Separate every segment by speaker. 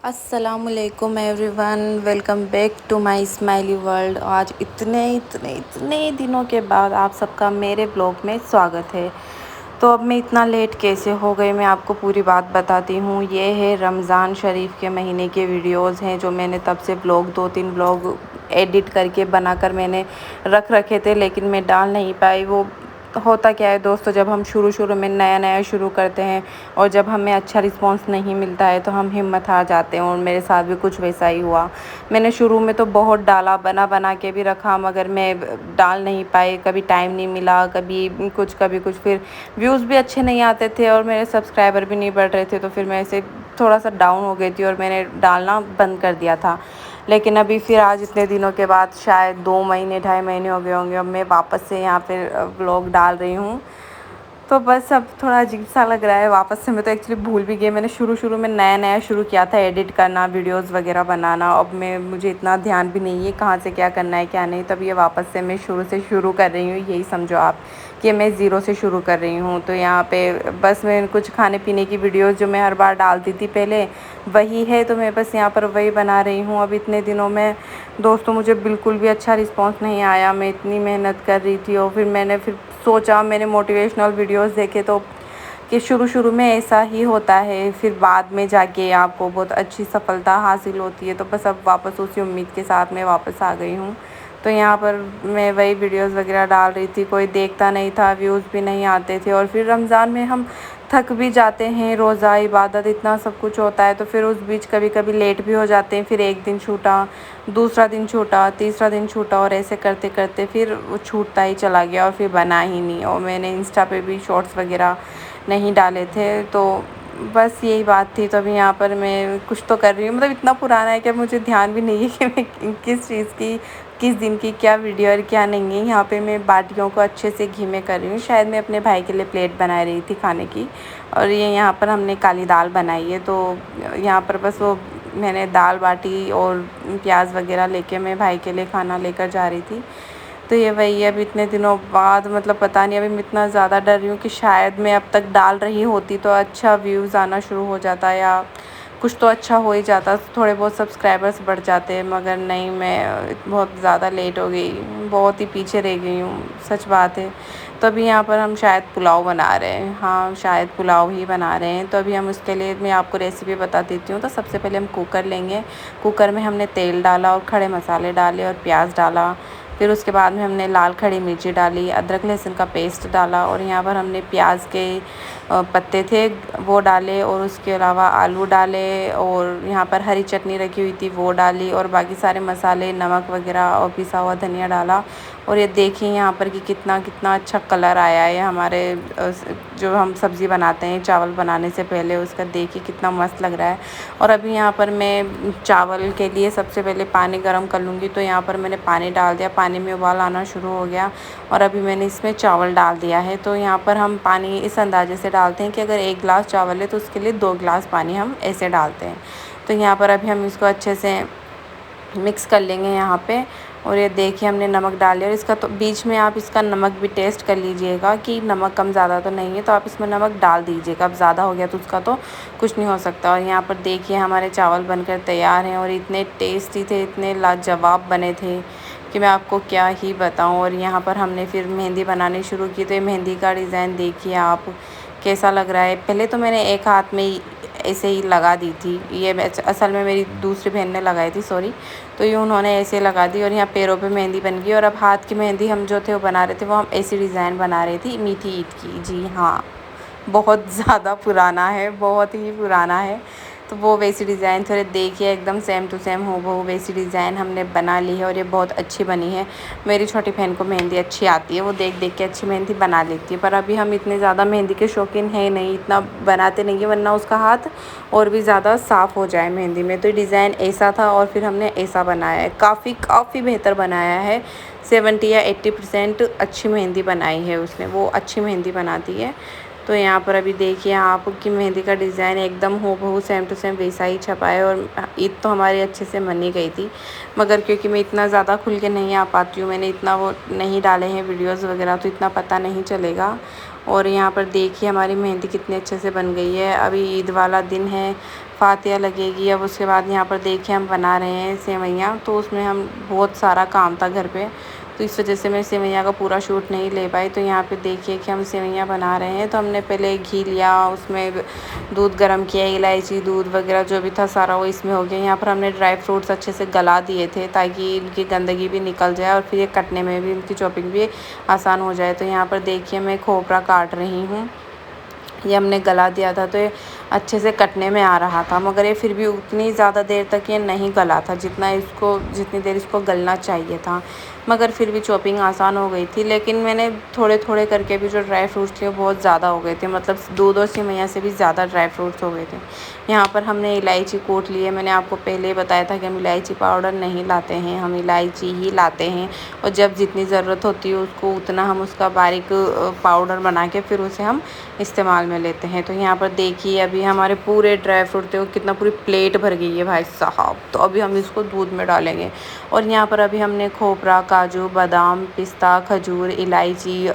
Speaker 1: अस्सलामुअलैकुम everyone, welcome back to my smiley world. आज इतने दिनों के बाद आप सबका मेरे ब्लॉग में स्वागत है। तो अब मैं इतना लेट कैसे हो गई, मैं आपको पूरी बात बताती हूँ। ये है रमज़ान शरीफ के महीने के वीडियोस हैं जो मैंने तब से ब्लॉग 2-3 ब्लॉग एडिट करके बनाकर मैंने रख रखे थे, लेकिन मैं डाल नहीं पाई। वो होता क्या है दोस्तों, जब हम शुरू में नया शुरू करते हैं और जब हमें अच्छा रिस्पांस नहीं मिलता है तो हम हिम्मत हार जाते हैं, और मेरे साथ भी कुछ वैसा ही हुआ। मैंने शुरू में तो बहुत डाला, बना के भी रखा, मगर मैं डाल नहीं पाई। कभी टाइम नहीं मिला, कभी कुछ, फिर व्यूज़ भी अच्छे नहीं आते थे और मेरे सब्सक्राइबर भी नहीं बढ़ रहे थे। तो फिर मैं ऐसे थोड़ा सा डाउन हो गई थी और मैंने डालना बंद कर दिया था। लेकिन अभी फिर आज इतने दिनों के बाद, शायद 2 महीने 2.5 महीने हो गए होंगे, अब मैं वापस से यहाँ पे व्लॉग डाल रही हूँ। तो बस अब थोड़ा अजीब सा लग रहा है वापस से। मैं तो एक्चुअली भूल भी गई, मैंने शुरू में नया शुरू किया था एडिट करना, वीडियोस वगैरह बनाना। अब मुझे इतना ध्यान भी नहीं है कहाँ से क्या करना है क्या नहीं। तब ये वापस से मैं शुरू से शुरू कर रही हूँ, यही समझो आप कि मैं ज़ीरो से शुरू कर रही हूँ। तो यहाँ पे बस मैं कुछ खाने पीने की वीडियोस जो मैं हर बार डालती थी पहले, वही है। तो मैं बस यहाँ पर वही बना रही हूँ। अब इतने दिनों में दोस्तों मुझे बिल्कुल भी अच्छा रिस्पांस नहीं आया। मैं इतनी मेहनत कर रही थी और फिर सोचा, मैंने मोटिवेशनल वीडियोस देखे तो कि शुरू में ऐसा ही होता है, फिर बाद में जाके आपको बहुत अच्छी सफलता हासिल होती है। तो बस अब वापस उसी उम्मीद के साथ मैं वापस आ गई हूँ। तो यहाँ पर मैं वही वीडियोस वगैरह डाल रही थी, कोई देखता नहीं था, व्यूज़ भी नहीं आते थे। और फिर रमज़ान में हम थक भी जाते हैं, रोज़ा इबादत इतना सब कुछ होता है, तो फिर उस बीच कभी लेट भी हो जाते हैं। फिर एक दिन छूटा, दूसरा दिन छूटा, तीसरा दिन छूटा, और ऐसे करते करते फिर वो छूटता ही चला गया और फिर बना ही नहीं। और मैंने इंस्टा पे भी शॉर्ट्स वगैरह नहीं डाले थे। तो बस यही बात थी। तो अभी यहाँ पर मैं कुछ तो कर रही हूँ, मतलब इतना पुराना है कि मुझे ध्यान भी नहीं है कि मैं किस चीज़ की, किस दिन की क्या वीडियो और क्या नहीं है। यहाँ पे मैं बाटियों को अच्छे से घी में कर रही हूँ, शायद मैं अपने भाई के लिए प्लेट बना रही थी खाने की। और ये यहाँ पर हमने काली दाल बनाई है। तो यहाँ पर बस वो मैंने दाल बाटी और प्याज वगैरह लेके मैं भाई के लिए खाना लेकर जा रही थी। तो ये वही है, अब इतने दिनों बाद, मतलब पता नहीं, अभी मैं इतना ज़्यादा डर रही हूँ कि शायद मैं अब तक डाल रही होती तो अच्छा व्यूज़ आना शुरू हो जाता, या कुछ तो अच्छा हो ही जाता, थोड़े बहुत सब्सक्राइबर्स बढ़ जाते। मगर नहीं, मैं बहुत ज़्यादा लेट हो गई, बहुत ही पीछे रह गई हूँ, सच बात है। तो अभी यहाँ पर हम शायद पुलाव बना रहे हैं, हाँ शायद पुलाव ही बना रहे हैं। तो अभी हम उसके लिए, मैं आपको रेसिपी बता देती हूँ। तो सबसे पहले हम कुकर लेंगे, कुकर में हमने तेल डाला और खड़े मसाले डाले और प्याज डाला। फिर उसके बाद में हमने लाल खड़ी मिर्ची डाली, अदरक लहसुन का पेस्ट डाला, और यहाँ पर हमने प्याज के पत्ते थे वो डाले, और उसके अलावा आलू डाले, और यहाँ पर हरी चटनी रखी हुई थी वो डाली, और बाकी सारे मसाले, नमक वगैरह और पिसा हुआ धनिया डाला। और ये देखिए यहाँ पर कि कितना कितना अच्छा कलर आया है हमारे जो हम सब्ज़ी बनाते हैं चावल बनाने से पहले, उसका देखिए कितना मस्त लग रहा है। और अभी यहाँ पर मैं चावल के लिए सबसे पहले पानी गर्म कर लूँगी। तो यहाँ पर मैंने पानी डाल दिया, पानी में उबाल आना शुरू हो गया, और अभी मैंने इसमें चावल डाल दिया है। तो यहाँ पर हम पानी इस अंदाजे से डालते हैं कि अगर 1 गिलास चावल है तो उसके लिए 2 गिलास पानी हम ऐसे डालते हैं। तो यहाँ पर अभी हम इसको अच्छे से मिक्स कर लेंगे यहाँ पे। और ये देखिए हमने नमक डाल लिया, और इसका तो बीच में आप इसका नमक भी टेस्ट कर लीजिएगा कि नमक कम ज़्यादा तो नहीं है, तो आप इसमें नमक डाल दीजिएगा। अब ज़्यादा हो गया तो उसका तो कुछ नहीं हो सकता। और यहाँ पर देखिए हमारे चावल बनकर तैयार हैं, और इतने टेस्टी थे, इतने लाजवाब बने थे कि मैं आपको क्या ही बताऊँ। और यहाँ पर हमने फिर मेहंदी बनानी शुरू की। तो ये मेहंदी का डिज़ाइन देखिए आप कैसा लग रहा है। पहले तो मैंने एक हाथ में ही ऐसे ही लगा दी थी, ये असल में मेरी दूसरी बहन ने लगाई थी, सॉरी। तो ये उन्होंने ऐसे लगा दी, और यहाँ पैरों पे मेहंदी बन गई। और अब हाथ की मेहंदी हम जो थे वो बना रहे थे, वो हम ऐसी डिज़ाइन बना रही थी मीठी ईद की। जी हाँ, बहुत ज़्यादा पुराना है, बहुत ही पुराना है। तो वो वैसी डिज़ाइन, थोड़े देखिए एकदम सेम टू सेम हूबहू वैसी डिज़ाइन हमने बना ली है, और ये बहुत अच्छी बनी है। मेरी छोटी बहन को मेहंदी अच्छी आती है, वो देख देख के अच्छी मेहंदी बना लेती है। पर अभी हम इतने ज़्यादा मेहंदी के शौकीन हैं नहीं, इतना बनाते नहीं है, वरना उसका हाथ और भी ज़्यादा साफ़ हो जाए मेहंदी में। तो डिज़ाइन ऐसा था और फिर हमने ऐसा बनाया है, काफ़ी बेहतर बनाया है। 70 या 80% अच्छी मेहंदी बनाई है उसने, वो अच्छी मेहंदी बनाती है। तो यहाँ पर अभी देखिए आपकी मेहंदी का डिज़ाइन एकदम हूबहू सेम टू सेम वैसा ही छपा है। और ईद तो हमारी अच्छे से मनी गई थी, मगर क्योंकि मैं इतना ज़्यादा खुल के नहीं आ पाती हूँ, मैंने इतना वो नहीं डाले हैं वीडियोस वगैरह, तो इतना पता नहीं चलेगा। और यहाँ पर देखिए हमारी मेहंदी कितनी अच्छे से बन गई है। अभी ईद वाला दिन है, फातिया लगेगी। अब उसके बाद यहाँ पर देखिए हम बना रहे हैं सेवइयाँ, तो उसमें हम बहुत सारा काम था घर पे, तो इस वजह से मैं सेवइयाँ का पूरा शूट नहीं ले पाई। तो यहाँ पे देखिए कि हम सेवइयाँ बना रहे हैं। तो हमने पहले घी लिया, उसमें दूध गर्म किया, इलायची, दूध वगैरह जो भी था सारा वो इसमें हो गया। यहाँ पर हमने ड्राई फ्रूट्स अच्छे से गला दिए थे ताकि इनकी गंदगी भी निकल जाए और फिर ये कटने में भी, इनकी चॉपिंग भी आसान हो जाए। तो यहाँ पर देखिए मैं खोपरा काट रही हूँ। ये हमने गला दिया था तो ये अच्छे से कटने में आ रहा था, मगर ये फिर भी उतनी ज़्यादा देर तक ये नहीं गला था जितनी देर इसको गलना चाहिए था। मगर फिर भी चॉपिंग आसान हो गई थी। लेकिन मैंने थोड़े थोड़े करके भी जो ड्राई फ्रूट्स थे वो बहुत ज़्यादा हो गए थे, मतलब 2-2 सेवइयाँ से भी ज़्यादा ड्राई फ्रूट्स हो गए थे। यहाँ पर हमने इलायची कूट ली है। मैंने आपको पहले ही बताया था कि हम इलायची पाउडर नहीं लाते हैं, हम इलायची ही लाते हैं, और जब जितनी ज़रूरत होती है उसको उतना हम उसका बारीक पाउडर बना के फिर उसे हम इस्तेमाल में लेते हैं। तो यहाँ पर देखिए अभी हमारे पूरे ड्राई फ्रूट थे वो कितना, पूरी प्लेट भर गई है भाई साहब। तो अभी हम इसको दूध में डालेंगे। और यहाँ पर अभी हमने खोपरा, काजू, बादाम, पिस्ता, खजूर, इलायची,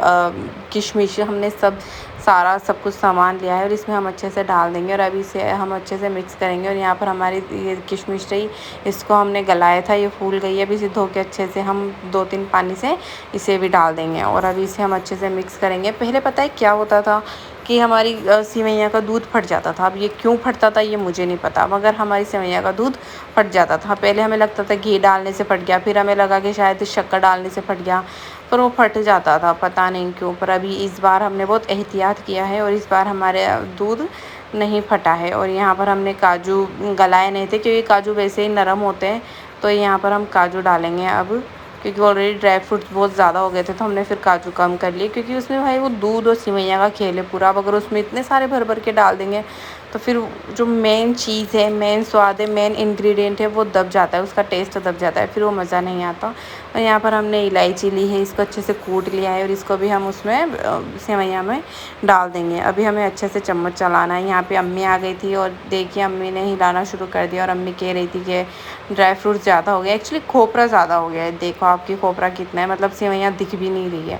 Speaker 1: किशमिश, हमने सब कुछ सामान लिया है और इसमें हम अच्छे से डाल देंगे और अभी इसे हम अच्छे से मिक्स करेंगे। और यहाँ पर हमारी ये किशमिश रही, इसको हमने गलाया था, ये फूल गई है। अभी इसे धो के अच्छे से हम 2-3 पानी से इसे भी डाल देंगे और अभी इसे हम अच्छे से मिक्स करेंगे। पहले पता है क्या होता था कि हमारी सेवइयाँ का दूध फट जाता था। अब ये क्यों फटता था ये मुझे नहीं पता, मगर हमारी सेवइयाँ का दूध फट जाता था। पहले हमें लगता था घी डालने से फट गया, फिर हमें लगा कि शायद शक्कर डालने से फट गया, पर वो फट जाता था, पता नहीं क्यों। पर अभी इस बार हमने बहुत एहतियात किया है और इस बार हमारे दूध नहीं फटा है। और यहाँ पर हमने काजू गलाए नहीं थे क्योंकि काजू वैसे ही नरम होते हैं, तो यहाँ पर हम काजू डालेंगे अब, क्योंकि ऑलरेडी ड्राई फ्रूट्स बहुत ज़्यादा हो गए थे तो हमने फिर काजू कम कर लिए, क्योंकि उसमें भाई वो दूध और सेवइयाँ का खेल है पूरा। अब अगर उसमें इतने सारे भर भर के डाल देंगे तो फिर जो मेन चीज़ है, मेन स्वाद है, मेन इंग्रेडिएंट है वो दब जाता है, उसका टेस्ट दब जाता है, फिर वो मज़ा नहीं आता। और यहाँ पर हमने इलायची ली है, इसको अच्छे से कूट लिया है और इसको भी हम उसमें सेवइयाँ में डाल देंगे। अभी हमें अच्छे से चम्मच चलाना है। यहाँ पे अम्मी आ गई थी और देखिए अम्मी ने हिलाना शुरू कर दिया और अम्मी कह रही थी कि ड्राई फ्रूट ज़्यादा हो गया, एक्चुअली खोपरा ज़्यादा हो गया है। देखो आपकी खोपरा कितना है, मतलब सेवइयाँ दिख भी नहीं रही है।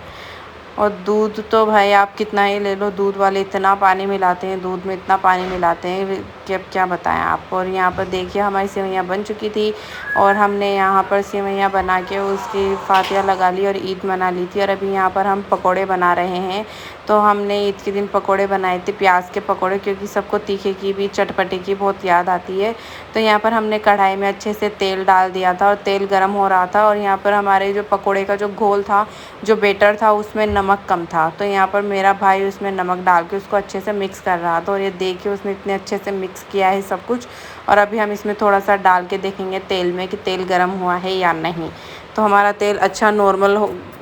Speaker 1: और दूध तो भाई आप कितना ही ले लो, दूध वाले इतना पानी मिलाते हैं, दूध में इतना पानी मिलाते हैं कि अब क्या बताएं आपको। और यहाँ पर देखिए हमारी सेवइयाँ बन चुकी थी और हमने यहाँ पर सेवइयाँ बना के उसकी फातिया लगा ली और ईद मना ली थी। और अभी यहाँ पर हम पकोड़े बना रहे हैं। तो हमने ईद के दिन पकोड़े बनाए थे, प्याज के पकोड़े, क्योंकि सबको तीखे की भी, चटपटे की बहुत याद आती है। तो यहाँ पर हमने कढ़ाई में अच्छे से तेल डाल दिया था और तेल गर्म हो रहा था। और यहाँ पर हमारे जो पकोड़े का जो घोल था, जो बेटर था, उसमें नमक कम था। तो यहाँ पर मेरा भाई उसमें नमक डाल के उसको अच्छे से मिक्स कर रहा था और ये देखिए उसने इतने अच्छे से मिक्स किया है सब कुछ। और अभी हम इसमें थोड़ा सा डाल के देखेंगे तेल में कि तेल गर्म हुआ है या नहीं। तो हमारा तेल अच्छा नॉर्मल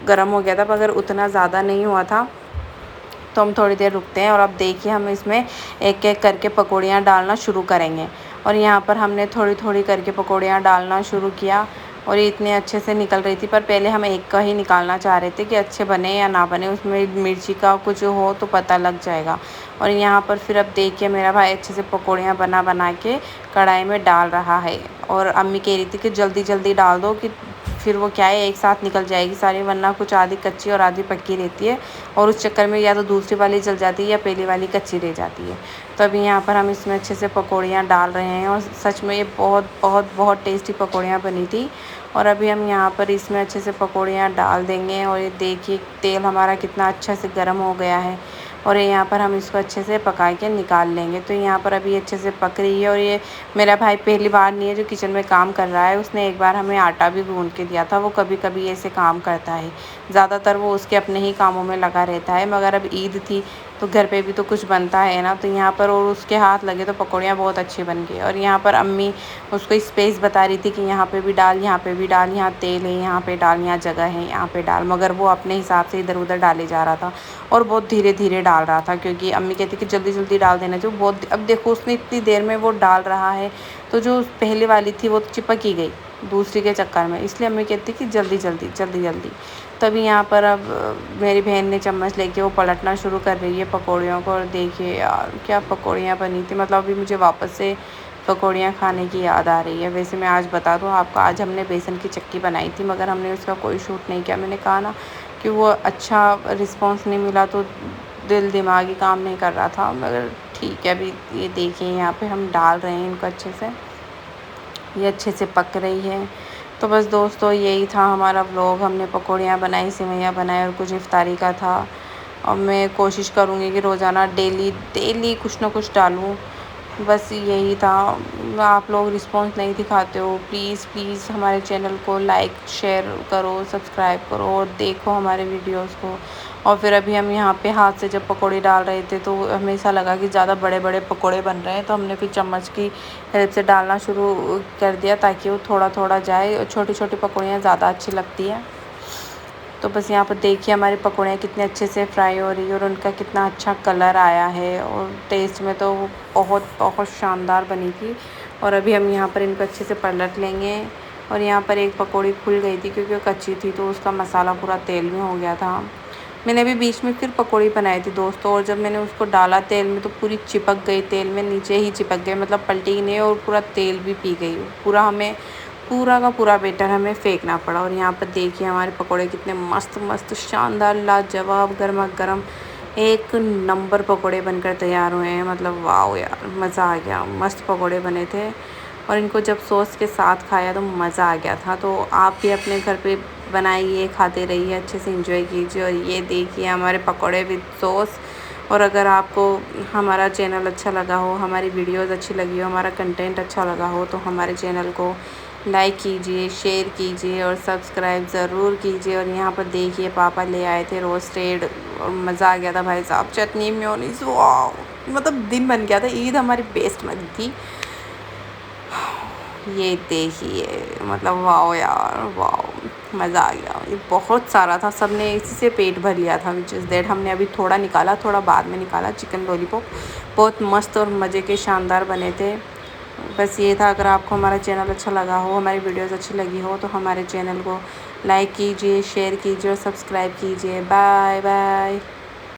Speaker 1: गर्म हो गया था, मगर उतना ज़्यादा नहीं हुआ था। तो हम थोड़ी देर रुकते हैं और अब देखिए हम इसमें एक एक करके पकौड़ियाँ डालना शुरू करेंगे। और यहाँ पर हमने थोड़ी थोड़ी करके पकौड़ियाँ डालना शुरू किया और ये इतने अच्छे से निकल रही थी। पर पहले हम एक का ही निकालना चाह रहे थे कि अच्छे बने या ना बने, उसमें मिर्ची का कुछ हो तो पता लग जाएगा। और यहाँ पर फिर अब देखिए मेरा भाई अच्छे से पकौड़ियाँ बना बना के कढ़ाई में डाल रहा है। और अम्मी कह रही थी कि जल्दी जल्दी डाल दो, कि फिर वो क्या है एक साथ निकल जाएगी सारी, वरना कुछ आधी कच्ची और आधी पक्की रहती है और उस चक्कर में या तो दूसरी वाली जल जाती है या पहली वाली कच्ची रह जाती है। तो अभी यहाँ पर हम इसमें अच्छे से पकौड़ियाँ डाल रहे हैं और सच में ये बहुत बहुत बहुत टेस्टी पकौड़ियाँ बनी थी। और अभी हम यहाँ पर इसमें अच्छे से पकौड़ियाँ डाल देंगे और ये देखिए तेल हमारा कितना अच्छा से गर्म हो गया है। और यहाँ पर हम इसको अच्छे से पका के निकाल लेंगे। तो यहाँ पर अभी अच्छे से पक रही है। और ये मेरा भाई पहली बार नहीं है जो किचन में काम कर रहा है, उसने एक बार हमें आटा भी गूँध के दिया था। वो कभी कभी ऐसे काम करता है, ज़्यादातर वो उसके अपने ही कामों में लगा रहता है, मगर अब ईद थी तो घर पे भी तो कुछ बनता है ना। तो यहाँ पर और उसके हाथ लगे तो पकौड़ियाँ बहुत अच्छी बन गई। और यहाँ पर अम्मी उसको स्पेस बता रही थी कि यहाँ पे भी डाल, यहाँ पे भी डाल, यहाँ तेल है, यहाँ पे डाल, यहाँ जगह है, यहाँ पे डाल, मगर वो अपने हिसाब से इधर उधर डाले जा रहा था और बहुत धीरे धीरे डाल रहा था, क्योंकि अम्मी कहती कि जल्दी जल्दी डाल देना जो बहुत। अब देखो उसने इतनी देर में वो डाल रहा है तो जो पहले वाली थी वो चिपक ही गई दूसरी के चक्कर में, इसलिए अम्मी कहती कि जल्दी जल्दी जल्दी जल्दी। तभी यहाँ पर अब मेरी बहन ने चम्मच लेके वो पलटना शुरू कर रही है पकौड़ियों को। और देखिए यार क्या पकौड़ियाँ बनी थी, मतलब अभी मुझे वापस से पकौड़ियाँ खाने की याद आ रही है। वैसे मैं आज बता दूँ आपको, आज हमने बेसन की चक्की बनाई थी, मगर हमने उसका कोई शूट नहीं किया। मैंने कहा ना कि वो अच्छा रिस्पॉन्स नहीं मिला तो दिल दिमाग ही काम नहीं कर रहा था, मगर ठीक है। अभी ये देखिए यहाँ पे हम डाल रहे हैं इनको अच्छे से, ये अच्छे से पक रही है। तो बस दोस्तों यही था हमारा व्लॉग। हमने पकौड़ियाँ बनाई, सेवइयाँ बनाई और कुछ इफ्तारी का था। और मैं कोशिश करूँगी कि रोज़ाना डेली कुछ ना कुछ डालूँ। बस यही था। आप लोग रिस्पॉन्स नहीं दिखाते हो, प्लीज़ हमारे चैनल को लाइक शेयर करो, सब्सक्राइब करो और देखो हमारे वीडियोस को। और फिर अभी हम यहाँ पे हाथ से जब पकौड़े डाल रहे थे तो हमें ऐसा लगा कि ज़्यादा बड़े बड़े पकौड़े बन रहे हैं, तो हमने फिर चम्मच की हेल्प से डालना शुरू कर दिया ताकि वो थोड़ा थोड़ा जाए। और छोटी छोटी पकौड़ियाँ ज़्यादा अच्छी लगती है। तो बस यहाँ पर देखिए हमारी पकौड़ियाँ कितने अच्छे से फ्राई हो रही है और उनका कितना अच्छा कलर आया है, और टेस्ट में तो बहुत शानदार बनी थी। और अभी हम यहाँ पर इनको अच्छे से पलट लेंगे। और यहाँ पर एक पकौड़ी खुल गई थी क्योंकि वो कच्ची थी, तो उसका मसाला पूरा तेल में हो गया था। मैंने अभी बीच में फिर पकौड़ी बनाई थी दोस्तों, और जब मैंने उसको डाला तेल में तो पूरी चिपक गई, तेल में नीचे ही चिपक गई, मतलब पलटी ही नहीं और पूरा तेल भी पी गई। पूरा का पूरा बेटर हमें फेंकना पड़ा। और यहाँ पर देखिए हमारे पकोड़े कितने मस्त शानदार लाजवाब गर्मा गर्म एक नंबर पकोड़े बनकर तैयार हुए हैं। मतलब वाह यार, मज़ा आ गया, मस्त पकोड़े बने थे। और इनको जब सॉस के साथ खाया तो मज़ा आ गया था। तो आप भी अपने घर पे बनाइए, खाते रहिए, अच्छे से एंजॉय कीजिए। और ये देखिए हमारे पकोड़े विद सॉस। और अगर आपको हमारा चैनल अच्छा लगा हो, हमारी वीडियोस अच्छी लगी हो, हमारा कंटेंट अच्छा लगा हो, तो हमारे चैनल को लाइक कीजिए, शेयर कीजिए और सब्सक्राइब ज़रूर कीजिए। और यहाँ पर देखिए पापा ले आए थे रोस्टेड, और मज़ा आ गया था भाई साहब, चटनी मेयोनीज़, वाह मतलब दिन बन गया था। ईद हमारी बेस्ट बनी थी। ये देखिए मतलब वाह यार, वाह मज़ा आ गया। ये बहुत सारा था, सब ने इसी से पेट भर लिया था। विच इज़ दैट हमने अभी थोड़ा निकाला, थोड़ा बाद में निकाला। चिकन लॉलीपॉप बहुत मस्त और मज़े के शानदार बने थे। बस ये था। अगर आपको हमारा चैनल अच्छा लगा हो, हमारी वीडियोस अच्छी लगी हो, तो हमारे चैनल को लाइक कीजिए, शेयर कीजिए और सब्सक्राइब कीजिए। Bye bye.